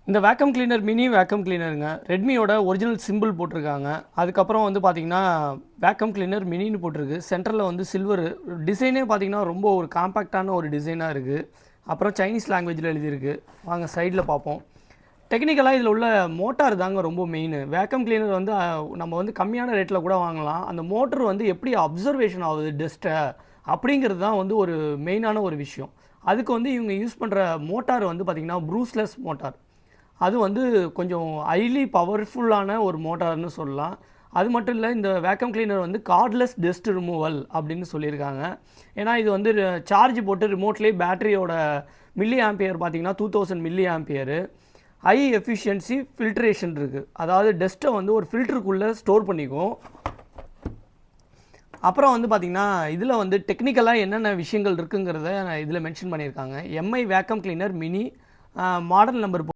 இந்த vacuum cleaner mini vacuum கிளீனருங்க. ரெட்மியோட ஒரிஜினல் சிம்பிள் போட்டிருக்காங்க. அதுக்கப்புறம் வந்து பார்த்தீங்கன்னா, வேக்கம் கிளீனர் மினின்னு போட்டிருக்கு. சென்டரில் வந்து சில்வர் டிசைனே பார்த்தீங்கன்னா, ரொம்ப ஒரு காம்பேக்டான ஒரு டிசைனாக இருக்குது. அப்புறம் சைனீஸ் லாங்குவேஜில் எழுதியிருக்கு. வாங்க சைடில் பார்ப்போம். டெக்னிக்கலாக இதில் உள்ள மோட்டார் தாங்க ரொம்ப மெயின். வேக்கம் கிளீனர் வந்து நம்ம வந்து கம்மியான ரேட்டில் கூட வாங்கலாம். அந்த மோட்டர் வந்து எப்படி அப்சர்வேஷன் ஆகுது டஸ்ட்டை அப்படிங்கிறது தான் வந்து ஒரு மெயினான ஒரு விஷயம். அதுக்கு வந்து இவங்க யூஸ் பண்ணுற மோட்டார் வந்து பார்த்திங்கன்னா ப்ரூஸ்லெஸ் மோட்டார். அது வந்து கொஞ்சம் ஹைலி பவர்ஃபுல்லான ஒரு மோட்டார்னு சொல்லலாம். அது மட்டும் இல்லை, இந்த வேக்கம் கிளீனர் வந்து கார்ட்லெஸ் டஸ்ட் ரிமூவல் அப்படின்னு சொல்லியிருக்காங்க. ஏன்னா இது வந்து சார்ஜ் போட்டு ரிமோட்லேயே பேட்டரியோட மில்லி ஆம்பியர் பார்த்தீங்கன்னா 2000 milli ampere. High efficiency filtration இருக்குது. அதாவது டஸ்ட்டை வந்து ஒரு ஃபில்டருக்குள்ளே ஸ்டோர் பண்ணிக்கும். அப்புறம் வந்து பார்த்திங்கன்னா இதில் வந்து டெக்னிக்கலாக என்னென்ன விஷயங்கள் இருக்குங்கிறத இதில் மென்ஷன் பண்ணியிருக்காங்க. Mi vacuum cleaner mini model number